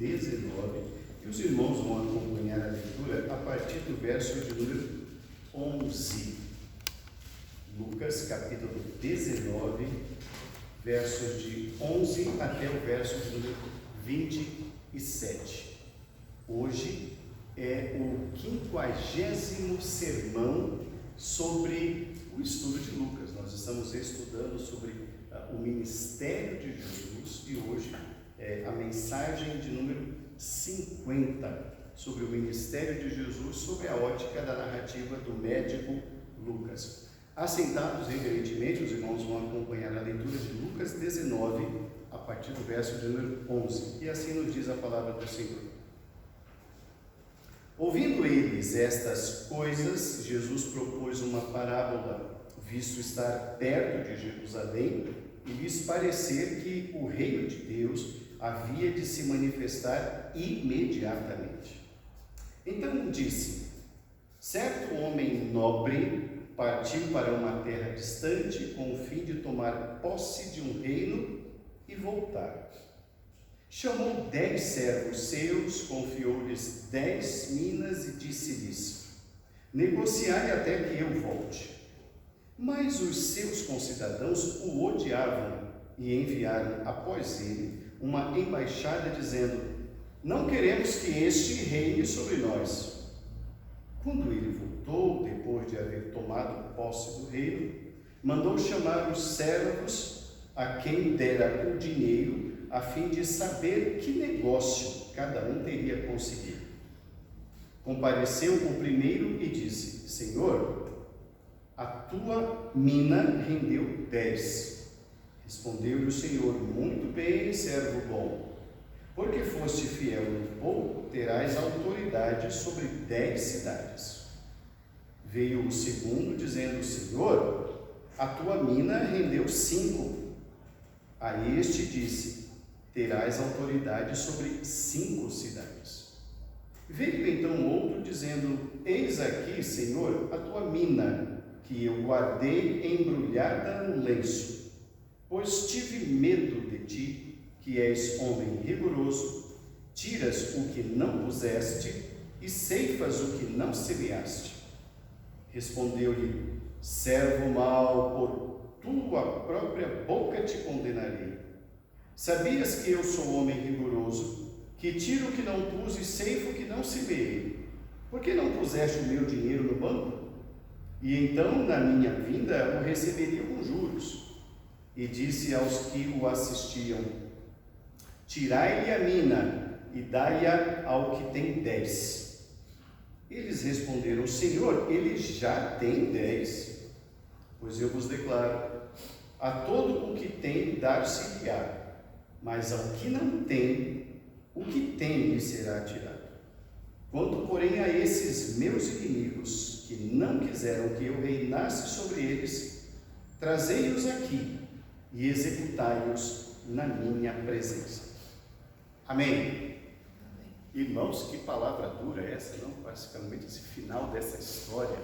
19, e os irmãos vão acompanhar a leitura a partir do verso de número 11. Lucas, capítulo 19, versos de 11 até o verso de número 27. Hoje é o 50º sermão sobre o estudo de Lucas. Nós estamos estudando sobre o ministério de Jesus e hoje é a mensagem de número 50 sobre o ministério de Jesus, sobre a ótica da narrativa do médico Lucas. Assentados reverentemente, os irmãos vão acompanhar a leitura de Lucas 19, a partir do verso de número 11. E assim nos diz a palavra do Senhor. Ouvindo eles estas coisas, Jesus propôs uma parábola, visto estar perto de Jerusalém, e lhes parecer que o reino de Deus havia de se manifestar imediatamente. Então disse: certo homem nobre partiu para uma terra distante com o fim de tomar posse de um reino e voltar. Chamou 10 servos seus, confiou-lhes 10 minas e disse-lhes: negociai até que eu volte. Mas os seus concidadãos o odiavam e enviaram após ele uma embaixada dizendo: não queremos que este reine sobre nós. Quando ele voltou, depois de haver tomado posse do reino, mandou chamar os servos a quem dera o dinheiro, a fim de saber que negócio cada um teria conseguido. Compareceu o primeiro e disse: Senhor, a tua mina rendeu 10. Respondeu-lhe o Senhor: muito bem, servo bom. Porque foste fiel no pouco, terás autoridade sobre 10 cidades. Veio o segundo, dizendo: Senhor, a tua mina rendeu 5. A este disse: terás autoridade sobre 5 cidades. Veio então outro, dizendo: eis aqui, Senhor, a tua mina, que eu guardei embrulhada no lenço, pois tive medo de ti, que és homem rigoroso, tiras o que não puseste e ceifas o que não semeaste. Respondeu-lhe: servo mau, por tua própria boca te condenarei. Sabias que eu sou homem rigoroso, que tiro o que não pus e ceifo o que não semeei? Por que não puseste o meu dinheiro no banco? E então, na minha vinda, o receberia com juros. E disse aos que o assistiam: tirai-lhe a mina e dai-a ao que tem 10. Eles responderam: Senhor, ele já tem 10. Pois eu vos declaro: a todo o que tem dar-se-lhe-á, mas ao que não tem, o que tem lhe será tirado. Quanto, porém, a esses meus inimigos, que não quiseram que eu reinasse sobre eles, trazei-os aqui e executai-os na minha presença. Amém. Irmãos, que palavra dura é essa, não? Basicamente esse final dessa história,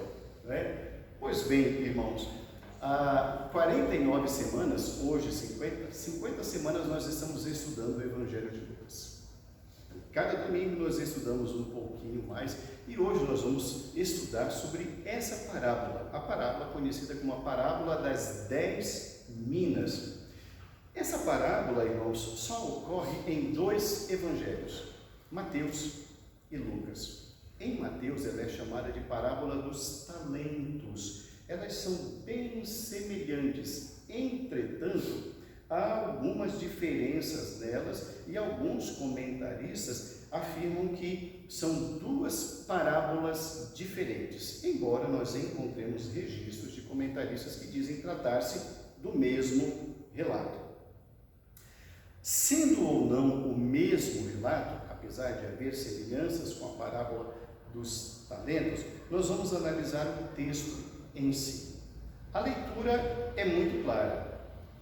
não é? Pois bem, irmãos, há 49 semanas, hoje 50 semanas nós estamos estudando o Evangelho de Lucas. Cada domingo nós estudamos um pouquinho mais e hoje nós vamos estudar sobre essa parábola, a parábola conhecida como a parábola das 10 minas. Essa parábola, irmãos, só ocorre em 2 evangelhos, Mateus e Lucas. Em Mateus ela é chamada de parábola dos talentos. Elas são bem semelhantes, entretanto, há algumas diferenças nelas e alguns comentaristas afirmam que são 2 parábolas diferentes, embora nós encontremos registros de comentaristas que dizem tratar-se do mesmo relato. Sendo ou não o mesmo relato, apesar de haver semelhanças com a parábola dos talentos, nós vamos analisar o texto em si. A leitura é muito clara.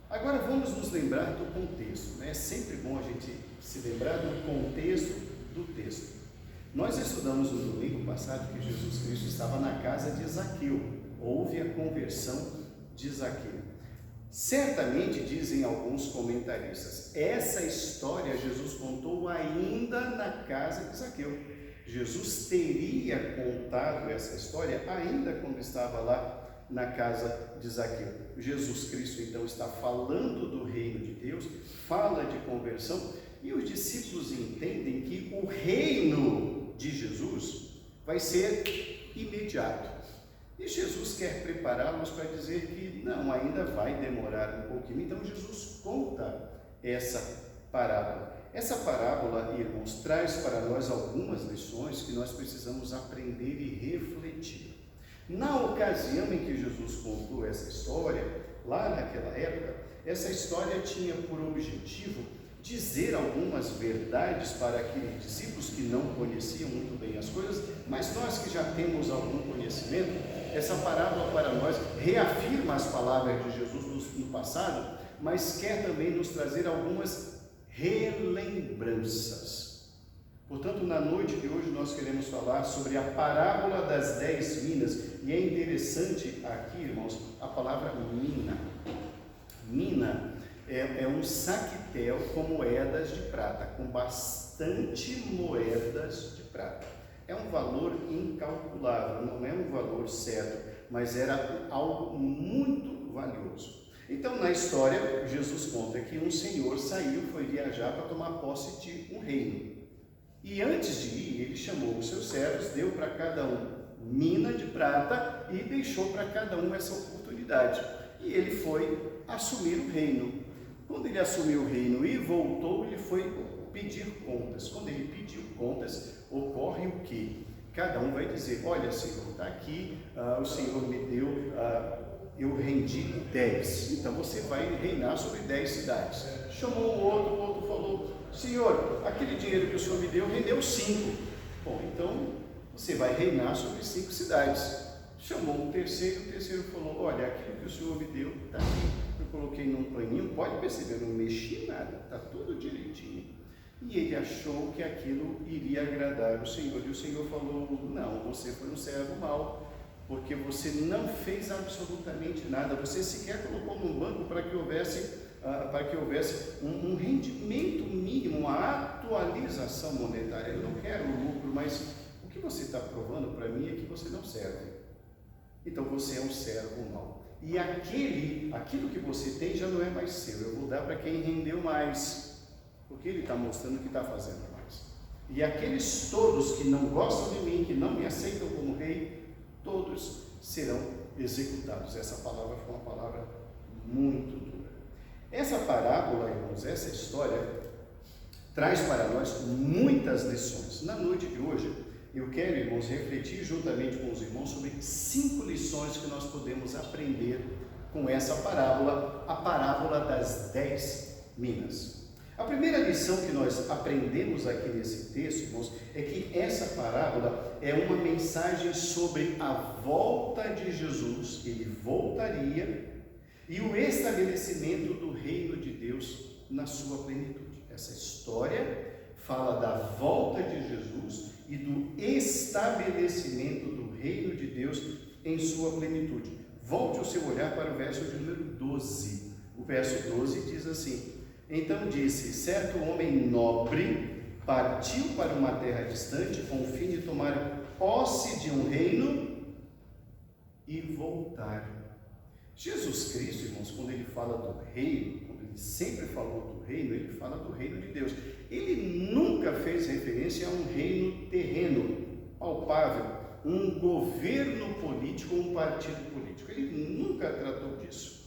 Agora vamos nos lembrar do contexto, né? É sempre bom a gente se lembrar do contexto do texto. Nós estudamos no domingo passado que Jesus Cristo estava na casa de Zaqueu. Houve a conversão de Zaqueu. Certamente, dizem alguns comentaristas, essa história Jesus contou ainda na casa de Zaqueu. Jesus teria contado essa história ainda quando estava lá na casa de Zaqueu. Jesus Cristo então está falando do reino de Deus, fala de conversão, e os discípulos entendem que o reino de Jesus vai ser imediato. E Jesus quer prepará-los para dizer que não, ainda vai demorar um pouquinho. Então Jesus conta essa parábola. Essa parábola, irmãos, traz para nós algumas lições que nós precisamos aprender e refletir. Na ocasião em que Jesus contou essa história, lá naquela época, essa história tinha por objetivo dizer algumas verdades para aqueles discípulos que não conheciam muito bem as coisas, mas nós que já temos algum conhecimento, essa parábola para nós reafirma as palavras de Jesus no passado, mas quer também nos trazer algumas relembranças. Portanto, na noite de hoje nós queremos falar sobre a parábola das 10 minas, e é interessante aqui, irmãos, a palavra mina. Mina é um saquetel com moedas de prata, com bastante moedas de prata. É um valor incalculável, não é um valor certo, mas era algo muito valioso. Então, na história, Jesus conta que um senhor saiu, foi viajar para tomar posse de um reino. E antes de ir, ele chamou os seus servos, deu para cada um mina de prata e deixou para cada um essa oportunidade. E ele foi assumir o reino. Quando ele assumiu o reino e voltou, ele foi pedir contas. Quando ele pediu contas, ocorre o quê? Cada um vai dizer, olha, Senhor, está aqui, o Senhor me deu, eu rendi 10. Então você vai reinar sobre 10 cidades. Chamou o outro falou, Senhor, aquele dinheiro que o Senhor me deu, rendeu 5. Bom, então você vai reinar sobre 5 cidades. Chamou o terceiro falou, olha, aquilo que o Senhor me deu, está aqui. Eu coloquei num paninho, pode perceber, não mexi nada, está tudo direitinho. E ele achou que aquilo iria agradar o Senhor. E o Senhor falou, não, você foi um servo mau, porque você não fez absolutamente nada. Você sequer colocou num banco para que houvesse um rendimento mínimo, uma atualização monetária. Eu não quero lucro, mas o que você está provando para mim é que você não serve. Então você é um servo mau. E aquilo que você tem já não é mais seu. Eu vou dar para quem rendeu mais, porque ele está mostrando que está fazendo mais. E aqueles todos que não gostam de mim, que não me aceitam como rei, todos serão executados. Essa palavra foi uma palavra muito dura. Essa parábola, irmãos, essa história traz para nós muitas lições. Na noite de hoje, eu quero, irmãos, refletir juntamente com os irmãos sobre 5 lições que nós podemos aprender com essa parábola, a parábola das 10 minas. A primeira lição que nós aprendemos aqui nesse texto, irmãos, é que essa parábola é uma mensagem sobre a volta de Jesus, ele voltaria, e o estabelecimento do reino de Deus na sua plenitude. Essa história fala da volta de Jesus e do estabelecimento do reino de Deus em sua plenitude. Volte o seu olhar para o verso de número 12. O verso 12 diz assim: então disse, certo homem nobre partiu para uma terra distante com o fim de tomar posse de um reino e voltar. Jesus Cristo, irmãos, quando ele fala do reino, quando ele sempre falou do reino, ele fala do reino de Deus. Ele nunca fez referência a um reino terreno, palpável, um governo político, um partido político. Ele nunca tratou disso.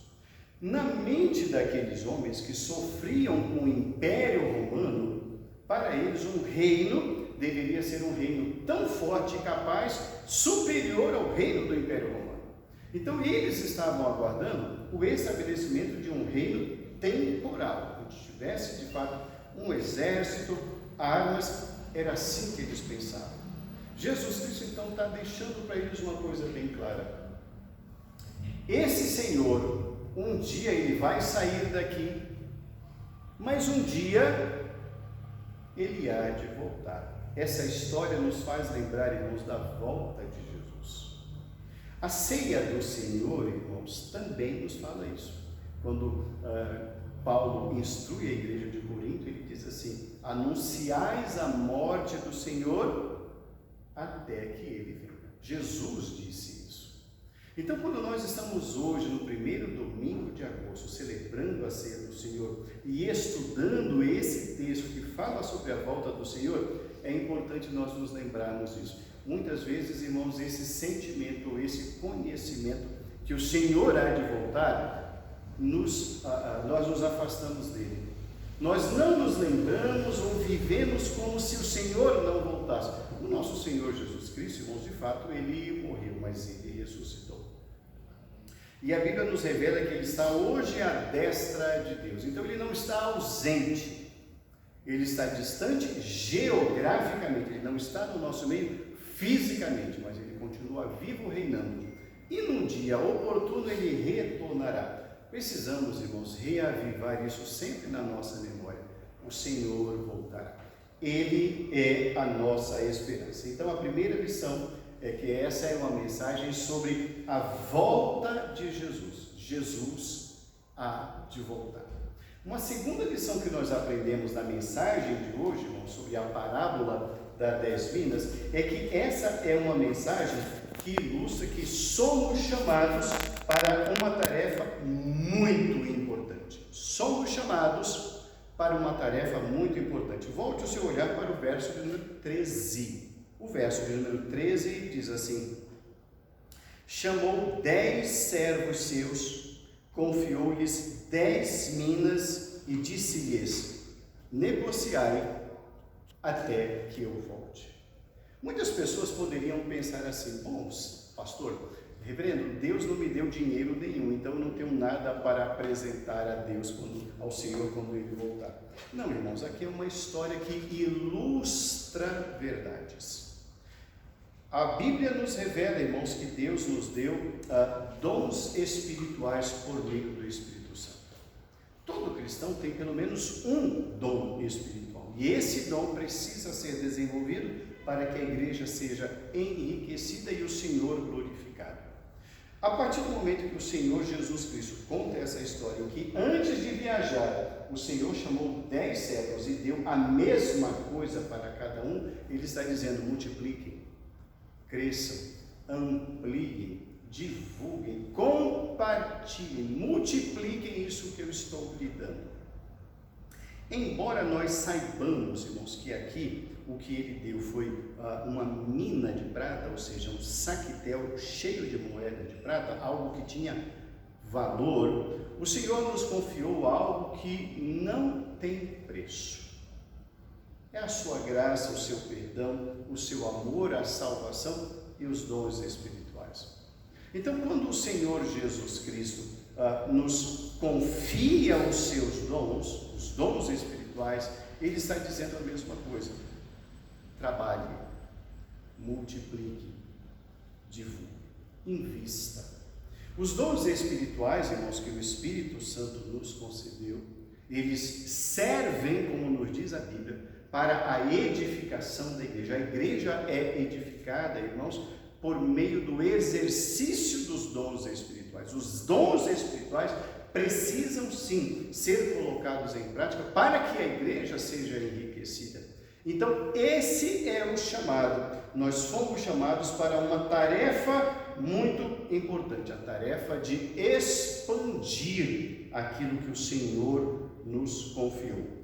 Na mente daqueles homens que sofriam com o Império Romano, para eles um reino deveria ser um reino tão forte e capaz, superior ao reino do Império Romano. Então eles estavam aguardando o estabelecimento de um reino temporal, onde tivesse de fato um exército, armas, era assim que eles pensavam. Jesus Cristo então está deixando para eles uma coisa bem clara. Esse Senhor, um dia ele vai sair daqui, mas um dia ele há de voltar. Essa história nos faz lembrar, irmãos, da volta de Jesus. A ceia do Senhor, irmãos, também nos fala isso. Quando Paulo instrui a igreja de Corinto, ele diz assim: anunciais a morte do Senhor até que ele venha. Jesus disse isso. Então, quando nós estamos hoje, no primeiro domingo de agosto, celebrando a ceia do Senhor e estudando esse texto que fala sobre a volta do Senhor, é importante nós nos lembrarmos disso. Muitas vezes, irmãos, esse sentimento, esse conhecimento que o Senhor há de voltar, nós nos afastamos dele. Nós não nos lembramos ou vivemos como se o Senhor não voltasse. O nosso Senhor Jesus Cristo, irmãos, de fato, ele morreu, mas ele ressuscitou. E a Bíblia nos revela que ele está hoje à destra de Deus. Então ele não está ausente, ele está distante geograficamente, ele não está no nosso meio fisicamente, mas ele continua vivo reinando. E num dia oportuno ele retornará. Precisamos, irmãos, reavivar isso sempre na nossa memória. O Senhor voltará. Ele é a nossa esperança. Então a primeira lição é que essa é uma mensagem sobre a volta de Jesus. Jesus há de voltar. Uma segunda lição que nós aprendemos na mensagem de hoje, irmãos, sobre a parábola das 10 minas, é que essa é uma mensagem que ilustra que somos chamados para uma tarefa muito importante. Somos chamados para uma tarefa muito importante. Volte o seu olhar para o verso de número 13. O verso de número 13 diz assim: chamou 10 servos seus, confiou-lhes 10 minas e disse-lhes: negociai até que eu volte. Muitas pessoas poderiam pensar assim: bom, pastor, reverendo, Deus não me deu dinheiro nenhum, então eu não tenho nada para apresentar a Deus, ao Senhor, quando Ele voltar. Não, irmãos, aqui é uma história que ilustra verdades. A Bíblia nos revela, irmãos, que Deus nos deu dons espirituais por meio do Espírito Santo. Todo cristão tem pelo menos um dom espiritual, e esse dom precisa ser desenvolvido para que a igreja seja enriquecida e o Senhor glorificado. A partir do momento que o Senhor Jesus Cristo conta essa história, em que antes de viajar, o Senhor chamou 10 servos e deu a mesma coisa para cada um, Ele está dizendo: multipliquem, cresçam, ampliem, divulguem, compartilhem, multipliquem isso que eu estou lhe dando. Embora nós saibamos, irmãos, que aqui o que ele deu foi uma mina de prata, ou seja, um saquetel cheio de moeda de prata, algo que tinha valor, o Senhor nos confiou algo que não tem preço. É a sua graça, o seu perdão, o seu amor, a salvação e os dons espirituais. Então, quando o Senhor Jesus Cristo nos confia os seus dons, os dons espirituais, Ele está dizendo a mesma coisa: trabalhe, multiplique, divulgue, invista. Os dons espirituais, irmãos, que o Espírito Santo nos concedeu, eles servem, como nos diz a Bíblia, para a edificação da igreja. A igreja é edificada, irmãos, por meio do exercício dos dons espirituais. Os dons espirituais precisam sim ser colocados em prática para que a igreja seja enriquecida. Então, esse é o chamado. Nós fomos chamados para uma tarefa muito importante, a tarefa de expandir aquilo que o Senhor nos confiou.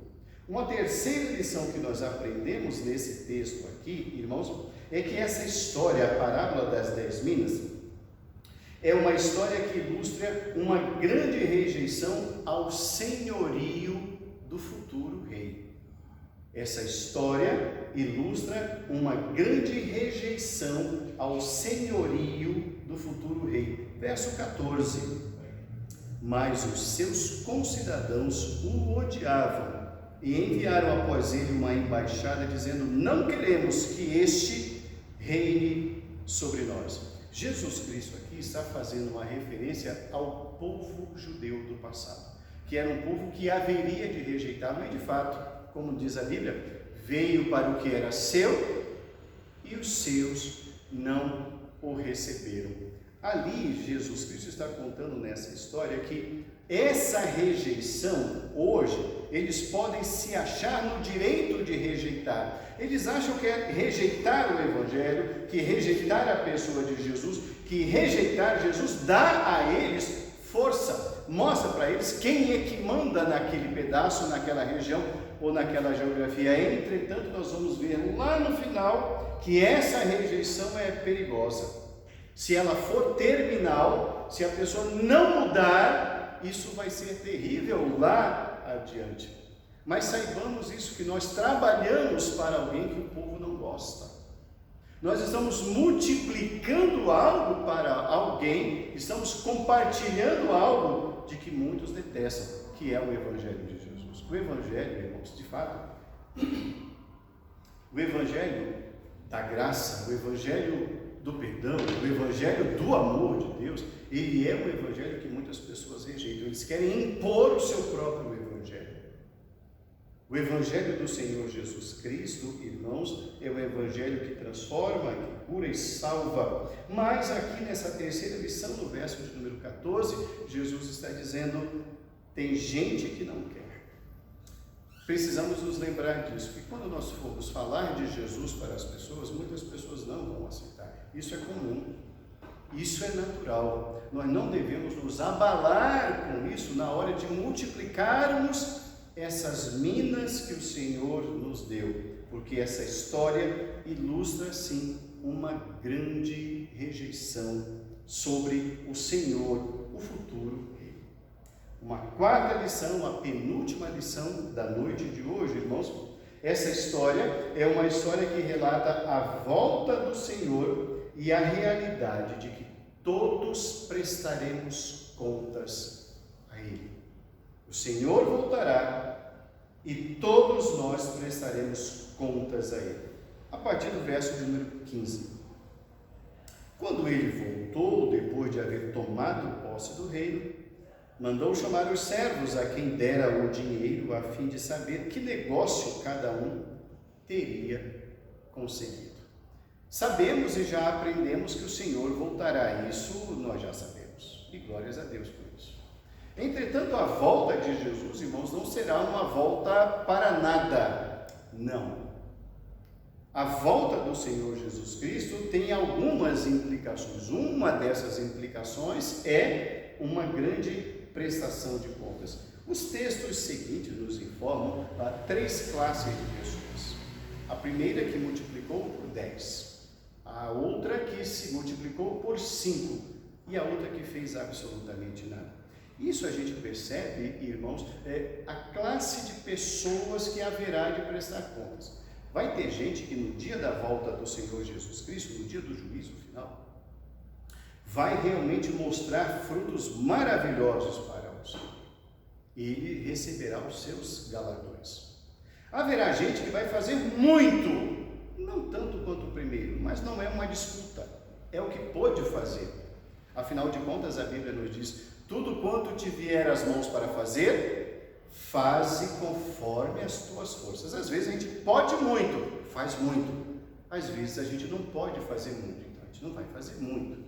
Uma terceira lição que nós aprendemos nesse texto aqui, irmãos, é que essa história, a parábola das 10 minas, é uma história que ilustra uma grande rejeição ao senhorio do futuro rei. Essa história ilustra uma grande rejeição ao senhorio do futuro rei. Verso 14: mas os seus concidadãos o odiavam e enviaram após ele uma embaixada dizendo: não queremos que este reine sobre nós. Jesus Cristo aqui está fazendo uma referência ao povo judeu do passado, que era um povo que haveria de rejeitá-lo, e de fato, como diz a Bíblia, veio para o que era seu e os seus não o receberam. Ali, Jesus Cristo está contando nessa história que essa rejeição, hoje, eles podem se achar no direito de rejeitar. Eles acham que é rejeitar o Evangelho, que rejeitar a pessoa de Jesus, que rejeitar Jesus dá a eles força, mostra para eles quem é que manda naquele pedaço, naquela região ou naquela geografia. Entretanto, nós vamos ver lá no final que essa rejeição é perigosa. Se ela for terminal, se a pessoa não mudar, isso vai ser terrível lá adiante. Mas saibamos isso, que nós trabalhamos para alguém que o povo não gosta. Nós estamos multiplicando algo para alguém, estamos compartilhando algo de que muitos detestam, que é o Evangelho de Jesus. O Evangelho, irmãos, de fato, o Evangelho da graça, o Evangelho do perdão, o Evangelho do amor de Deus, ele é um Evangelho que muitas pessoas rejeitam. Eles querem impor o seu próprio Evangelho. O Evangelho do Senhor Jesus Cristo, irmãos, é o Evangelho que transforma, que cura e salva. Mas aqui nessa terceira lição, no verso de número 14, Jesus está dizendo, tem gente que não quer. Precisamos nos lembrar disso, que quando nós formos falar de Jesus para as pessoas, muitas pessoas não vão aceitar. Isso é comum, isso é natural. Nós não devemos nos abalar com isso na hora de multiplicarmos essas minas que o Senhor nos deu, porque essa história ilustra, sim, uma grande rejeição sobre o Senhor, o futuro Rei. Uma quarta lição, a penúltima lição da noite de hoje, irmãos. Essa história é uma história que relata a volta do Senhor e a realidade de que todos prestaremos contas a Ele. O Senhor voltará e todos nós prestaremos contas a Ele. A partir do verso de número 15. Quando ele voltou, depois de haver tomado posse do reino, mandou chamar os servos a quem dera o dinheiro, a fim de saber que negócio cada um teria conseguido. Sabemos e já aprendemos que o Senhor voltará, isso nós já sabemos, e glórias a Deus por isso. Entretanto, a volta de Jesus, irmãos, não será uma volta para nada, não. A volta do Senhor Jesus Cristo tem algumas implicações. Uma dessas implicações é uma grande prestação de contas. Os textos seguintes nos informam a 3 classes de pessoas. A primeira que multiplicou por 10, a outra que se multiplicou por 5 e a outra que fez absolutamente nada. Isso a gente percebe, irmãos, a classe de pessoas que haverá de prestar contas. Vai ter gente que no dia da volta do Senhor Jesus Cristo, no dia do juízo final, vai realmente mostrar frutos maravilhosos para o Senhor. Ele receberá os seus galardões. Haverá gente que vai fazer muito, não tanto quanto o primeiro, mas não é uma disputa, é o que pôde fazer. Afinal de contas, a Bíblia nos diz, tudo quanto te vier às mãos para fazer, faze conforme as tuas forças. Às vezes a gente pode muito, faz muito. Às vezes a gente não pode fazer muito, então a gente não vai fazer muito.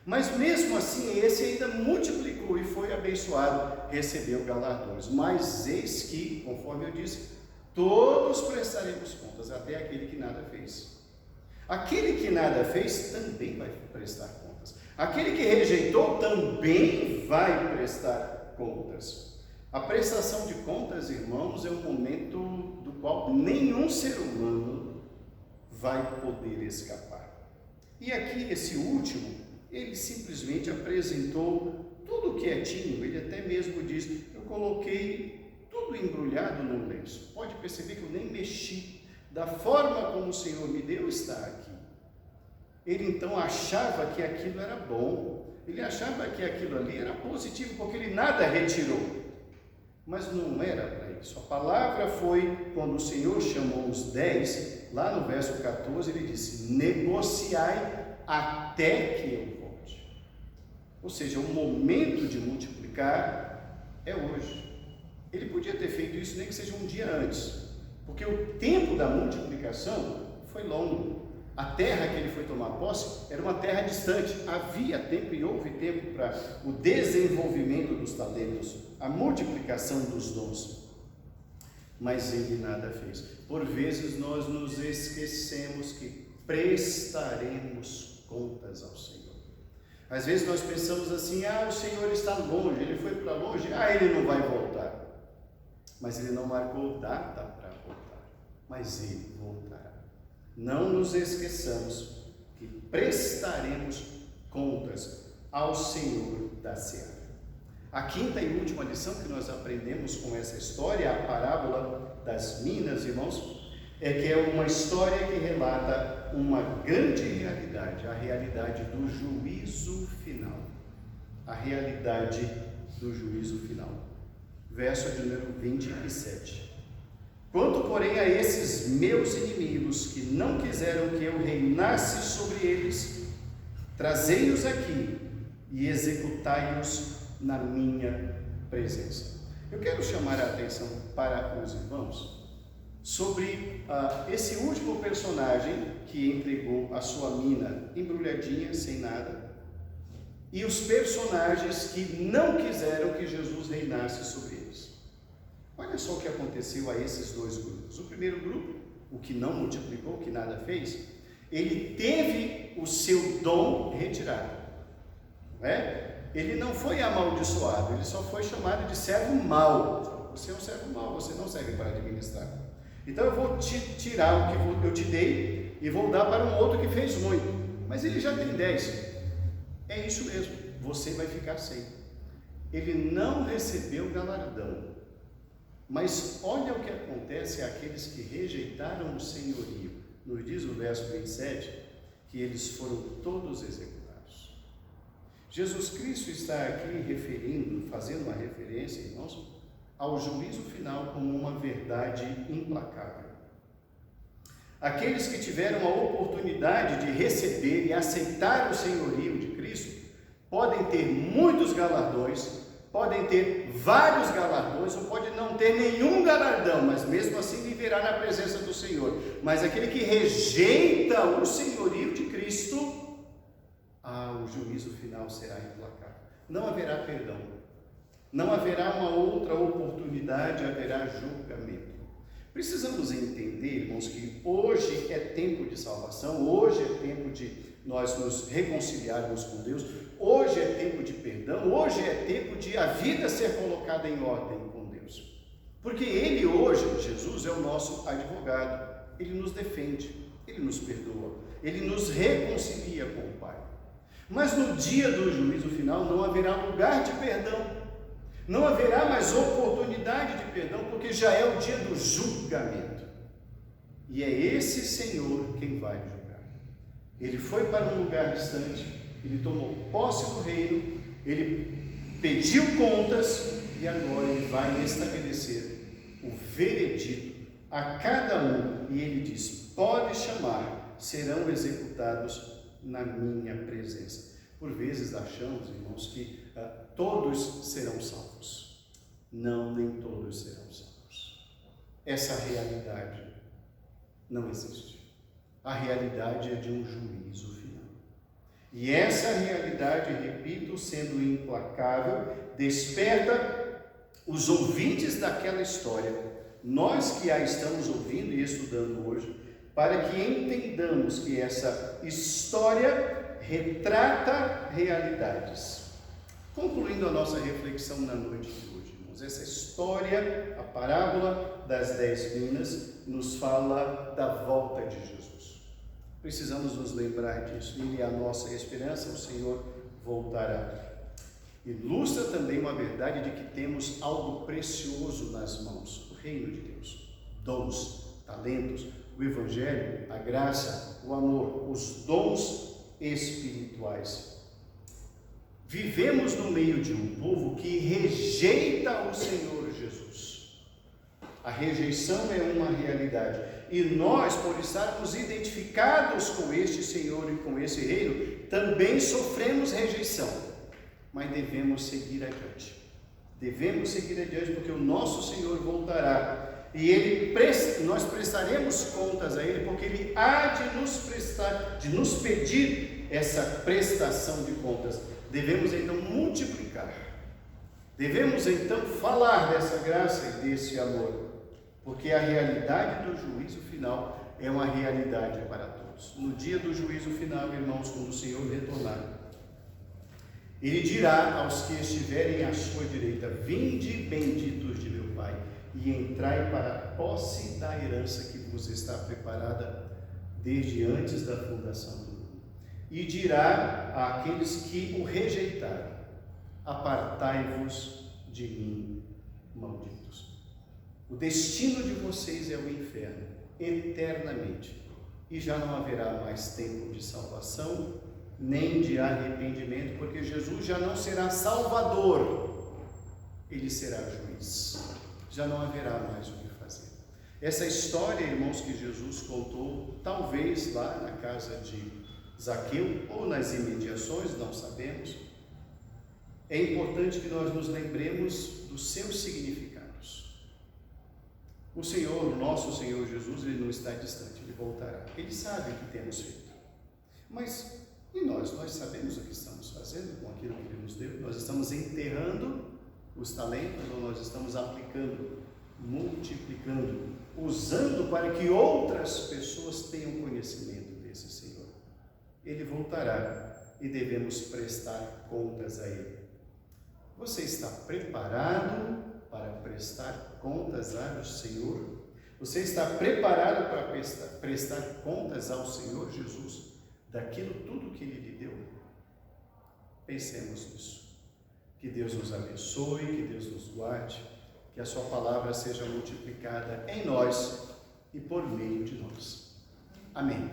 Mas mesmo assim, esse ainda multiplicou e foi abençoado, recebeu galardões. Mas eis que, conforme eu disse, todos prestaremos contas, até aquele que nada fez. Aquele que nada fez também vai prestar contas. Aquele que rejeitou também vai prestar contas. A prestação de contas, irmãos, é um momento do qual nenhum ser humano vai poder escapar. E aqui, esse último, ele simplesmente apresentou tudo o que é tinho. Ele até mesmo diz, eu coloquei tudo embrulhado num lenço. Pode perceber que eu nem mexi. Da forma como o Senhor me deu, está aqui. Ele então achava que aquilo era bom. Ele achava que aquilo ali era positivo, porque ele nada retirou. Mas não era para isso. A palavra foi, quando o Senhor chamou os 10, lá no verso 14, ele disse, negociai até que eu volte. Ou seja, o momento de multiplicar é hoje. Ele podia ter feito isso nem que seja um dia antes, porque o tempo da multiplicação foi longo. A terra que ele foi tomar posse era uma terra distante. Havia tempo e houve tempo para o desenvolvimento dos talentos, a multiplicação dos dons. Mas ele nada fez. Por vezes nós nos esquecemos que prestaremos contas ao Senhor. Às vezes nós pensamos assim: o Senhor está longe, ele foi para longe, ele não vai voltar. Mas ele não marcou data para voltar, mas ele voltará. Não nos esqueçamos que prestaremos contas ao Senhor da Seara. A quinta e última lição que nós aprendemos com essa história, a parábola das minas, irmãos, é que é uma história que relata uma grande realidade, a realidade do juízo final. A realidade do juízo final. Verso de número 27. Quanto, porém, a esses meus inimigos que não quiseram que eu reinasse sobre eles, trazei-os aqui e executai-os na minha presença. Eu quero chamar a atenção para os irmãos sobre esse último personagem que entregou a sua mina embrulhadinha, sem nada, e os personagens que não quiseram que Jesus reinasse sobre eles. Olha só o que aconteceu a esses dois grupos. O primeiro grupo, o que não multiplicou, o que nada fez, ele teve o seu dom retirado, não é? Ele não foi amaldiçoado, ele só foi chamado de servo mau. Você é um servo mau, você não serve para administrar. Então eu vou te tirar o que eu te dei e vou dar para um outro que fez muito. Mas ele já tem 10. É isso mesmo, você vai ficar sem. Ele não recebeu galardão. Mas olha o que acontece àqueles que rejeitaram o senhorio. Nos diz o verso 27 que eles foram todos executados. Jesus Cristo está aqui fazendo uma referência, irmãos, ao juízo final como uma verdade implacável. Aqueles que tiveram a oportunidade de receber e aceitar o senhorio de Cristo podem ter muitos galardões, podem ter vários galardões, ou pode não ter nenhum galardão, mas mesmo assim viverá na presença do Senhor. Mas aquele que rejeita o senhorio de Cristo, o juízo final será implacável. Não haverá perdão, não haverá uma outra oportunidade, haverá julgamento. Precisamos entender, irmãos, que hoje é tempo de salvação, hoje é tempo de nós nos reconciliarmos com Deus, hoje é tempo de perdão, hoje é tempo de a vida ser colocada em ordem com Deus. Porque Ele hoje, Jesus, é o nosso advogado, Ele nos defende, Ele nos perdoa, Ele nos reconcilia com o Pai. Mas no dia do juízo final não haverá lugar de perdão, não haverá mais oportunidade de perdão, porque já é o dia do julgamento. E é esse Senhor quem vai julgar. Ele foi para um lugar distante, ele tomou posse do reino, ele pediu contas e agora ele vai estabelecer o veredito a cada um. E ele diz: pode chamar, serão executados na minha presença. Por vezes achamos, irmãos, que todos serão salvos. Não, nem todos serão salvos. Essa realidade não existe. A realidade é de um juízo final. E essa realidade, repito, sendo implacável, desperta os ouvintes daquela história, nós que a estamos ouvindo e estudando hoje, para que entendamos que essa história retrata realidades. Concluindo a nossa reflexão na noite de hoje, irmãos, essa história, a parábola das 10 minas, nos fala da volta de Jesus. Precisamos nos lembrar disso. Ele é a nossa esperança, o Senhor voltará. Ilustra também uma verdade de que temos algo precioso nas mãos, o reino de Deus, dons, talentos, o Evangelho, a graça, o amor, os dons espirituais. Vivemos no meio de um povo que rejeita o Senhor Jesus. A rejeição é uma realidade. E nós, por estarmos identificados com este Senhor e com esse reino, também sofremos rejeição. Mas devemos seguir adiante. Devemos seguir adiante porque o nosso Senhor voltará. E nós prestaremos contas a Ele, porque Ele há de nos prestar, de nos pedir essa prestação de contas. Devemos então multiplicar, devemos então falar dessa graça e desse amor, porque a realidade do juízo final é uma realidade para todos. No dia do juízo final, irmãos, quando o Senhor retornar, Ele dirá aos que estiverem à sua direita: vinde, benditos de meu Pai, e entrai para a posse da herança que vos está preparada desde antes da fundação do mundo. E dirá àqueles que o rejeitaram: apartai-vos de mim, malditos. O destino de vocês é o inferno, eternamente, e já não haverá mais tempo de salvação, nem de arrependimento, porque Jesus já não será Salvador, Ele será juiz. Já não haverá mais o que fazer. Essa história, irmãos, que Jesus contou, talvez lá na casa de Zaqueu, ou nas imediações, não sabemos, é importante que nós nos lembremos dos seus significados. O Senhor, o nosso Senhor Jesus, Ele não está distante, Ele voltará. Ele sabe o que temos feito. Mas e nós? Nós sabemos o que estamos fazendo com aquilo que Ele nos deu? Nós estamos enterrando os talentos, ou nós estamos aplicando, multiplicando, usando para que outras pessoas tenham conhecimento desse Senhor? Ele voltará e devemos prestar contas a Ele. Você está preparado para prestar contas ao Senhor? Você está preparado para prestar contas ao Senhor Jesus daquilo tudo que Ele lhe deu? Pensemos nisso. Que Deus nos abençoe, que Deus nos guarde, que a sua palavra seja multiplicada em nós e por meio de nós. Amém.